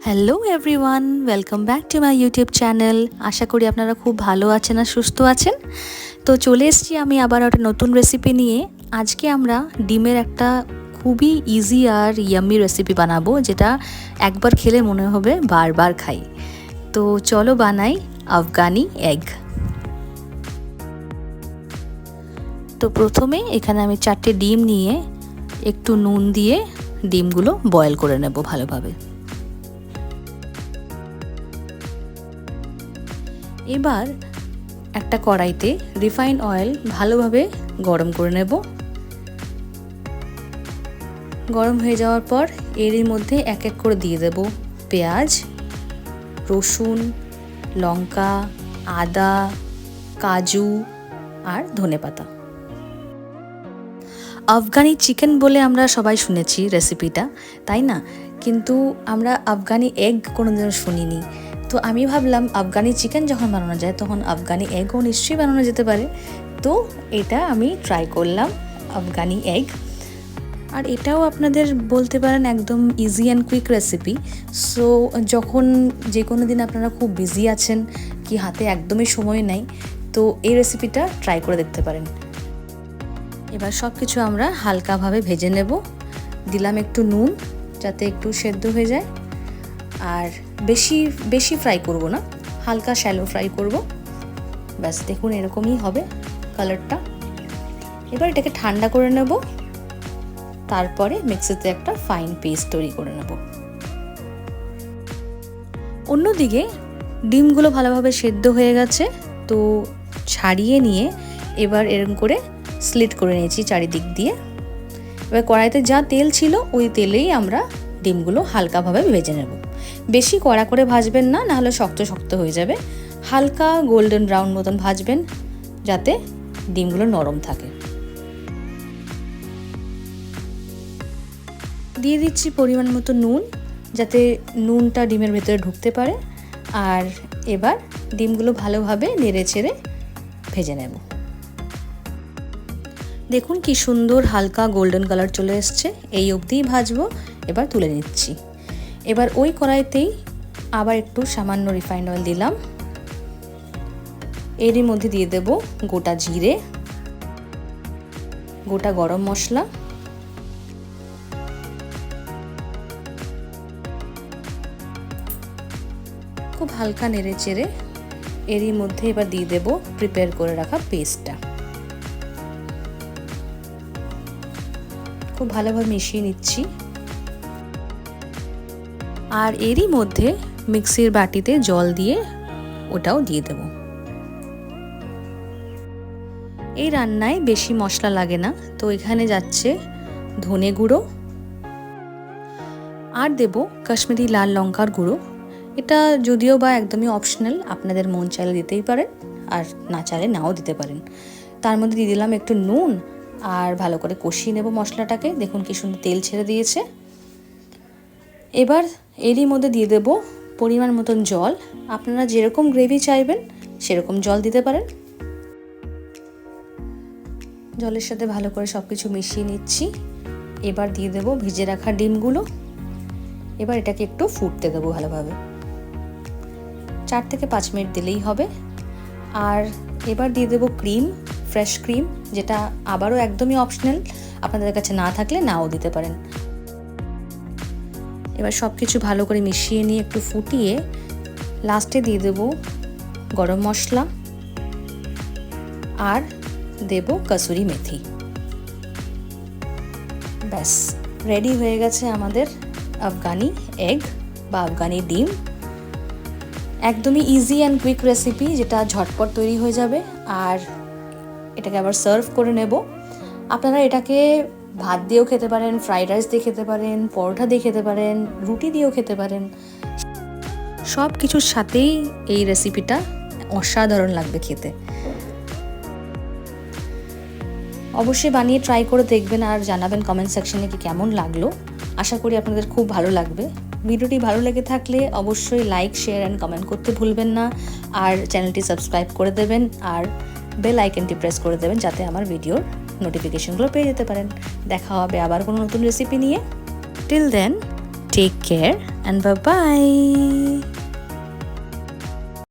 Hello everyone, welcome back to my YouTube channel. আশা করি আপনারা খুব ভালো আছেন আর সুস্থ আছেন। তো চলে এসেছি আমি আবার একটা নতুন রেসিপি নিয়ে। আজকে আমরা ডিমের একটা খুবই ইজি আর ইয়াম্মি রেসিপি বানাবো, যেটা একবার খেলে মনে হবে বারবার খাই। তো চলো বানাই আফগানি এগ। তো প্রথমে এখানে আমি 4টে ডিম নিয়ে একটু নুন দিয়ে ডিমগুলো বয়েল করে নেব ভালোভাবে। এবার একটা কড়াইতে রিফাইন অয়েল ভালোভাবে গরম করে নেব। গরম হয়ে যাওয়ার পর এরই মধ্যে এক এক করে দিয়ে দেব পেঁয়াজ, রসুন, লঙ্কা, আদা, কাজু আর ধনেপাতা। আফগানি চিকেন বলে আমরা সবাই শুনেছি রেসিপিটা, তাই না? কিন্তু আমরা আফগানি এগ কোনোদিনও শুনিনি। তো আমি ভাবলাম আফগানি চিকেন যখন বানানো যায় তখন আফগানি এগও নিশ্চয়ই বানানো যেতে পারে। তো এটা আমি ট্রাই করলাম, আফগানি এগ। আর এটাও আপনাদের বলতে পারেন একদম easy and quick recipe. So যখন যে কোনো দিন আপনারা খুব বিজি আছেন কি হাতে একদমই সময় নেই, তো এই রেসিপিটা ট্রাই করে দেখতে পারেন। এবার সব কিছু আমরা হালকাভাবে ভেজে নেব। দিলাম একটু নুন যাতে একটু সেদ্ধ হয়ে যায়, আর বেশি ফ্রাই করব না, হালকা শ্যালো ফ্রাই করব। ব্যাস দেখুন এরকমই হবে কালারটা। এবার এটাকে ঠান্ডা করে নেব, তারপরে মিক্সিতে একটা ফাইন পেস্ট তৈরি করে নেব। অন্যদিকে ডিমগুলো ভালোভাবে সেদ্ধ হয়ে গেছে, তো ছাড়িয়ে নিয়ে এবার এরকম করে স্লিট করে নিয়েছি চারিদিক দিয়ে। এবার কড়াইতে যা তেল ছিল ওই তেলেই আমরা ডিমগুলো হালকাভাবে ভেজে নেব। বেশি কড়া করে ভাজবেন না, নাহলে শক্ত শক্ত হয়ে যাবে। হালকা গোল্ডেন ব্রাউন মতন ভাজবেন যাতে ডিমগুলো নরম থাকে। দিয়ে দিচ্ছি পরিমাণ মতো নুন, যাতে নুনটা ডিমের ভেতরে ঢুকতে পারে। আর এবার ডিমগুলো ভালোভাবে নেড়ে চেড়ে ভেজে নেব। দেখুন কি সুন্দর হালকা গোল্ডেন কালার চলে এসছে, এই অবধিই ভাজবো। এবার তুলে নিচ্ছি। এবার ওই কড়াইতেই আবার একটু সামান্য রিফাইন্ড অয়েল দিলাম। এরই মধ্যে দিয়ে দেব গোটা জিরে, গোটা গরম মশলা, খুব হালকা নেড়ে চেড়ে এরই মধ্যে এবার দিয়ে দেব প্রিপেয়ার করে রাখা পেস্টটা। খুব ভালোভাবে মিশিয়ে নিচ্ছি। আর এরই মধ্যে মিক্সির বাটিতে জল দিয়ে ওটাও দিয়ে দেব। এই রান্নায় বেশি মশলা লাগে না, তো এখানে যাচ্ছে ধনে গুঁড়ো, আর দেব কাশ্মীরি লাল লঙ্কার গুঁড়ো। এটা যদিও বা একদমই অপশনাল, আপনাদের মন চাইলে দিতেই পারেন আর না চাইলে নাও দিতে পারেন। তার মধ্যে দিয়ে দিলাম একটু নুন, আর ভালো করে কষিয়ে নেব মশলাটাকে। দেখুন কি সুন্দর তেল ছেড়ে দিয়েছে। এবার এরই মধ্যে দিয়ে দেব পরিমাণ মতন জল। আপনারা যেরকম গ্রেভি চাইবেন সেরকম জল দিতে পারেন। জলের সাথে ভালো করে সব কিছু মিশিয়ে নিচ্ছি। এবার দিয়ে দেব ভিজে রাখা ডিমগুলো। এবার এটাকে একটু ফুটতে দেবো ভালোভাবে, 4 থেকে 5 মিনিট দিলেই হবে। আর এবার দিয়ে দেবো ক্রিম, ফ্রেশ ক্রিম, যেটা আবারও একদমই অপশনাল, আপনাদের কাছে না থাকলে নাও দিতে পারেন। এবার সব কিছু ভালো করে মিশিয়ে নিয়ে একটু ফুটিয়ে লাস্টে দিয়ে দেব গরম মশলা আর দেব কসুরি মেথি। ব্যাস রেডি হয়ে গেছে আমাদের আফগানি এগ বা আফগানি ডিম। একদমই ইজি অ্যান্ড কুইক রেসিপি, যেটা ঝটপট তৈরি হয়ে যাবে। আর এটাকে আবার সার্ভ করে নেব। আপনারা এটাকে ভাত দিয়েও খেতে পারেন, ফ্রাইড রাইস দিয়ে খেতে পারেন, পরোটা দিয়ে খেতে পারেন, রুটি দিয়েও খেতে পারেন। সব কিছুর সাথেই এই রেসিপিটা অসাধারণ লাগবে খেতে। অবশ্যই বানিয়ে ট্রাই করে দেখবেন আর জানাবেন কমেন্ট সেকশনে কি কেমন লাগলো। আশা করি আপনাদের খুব ভালো লাগবে। ভিডিওটি ভালো লেগে থাকলে অবশ্যই লাইক, শেয়ার অ্যান্ড কমেন্ট করতে ভুলবেন না। আর চ্যানেলটি সাবস্ক্রাইব করে দেবেন আর বেল আইকনটি প্রেস করে দেবেন, যাতে আমার ভিডিওর নোটিফিকেশনগুলো পেয়ে যেতে পারেন। দেখা হবে আবার কোনো নতুন রেসিপি নিয়ে। Till then, take care and bye by.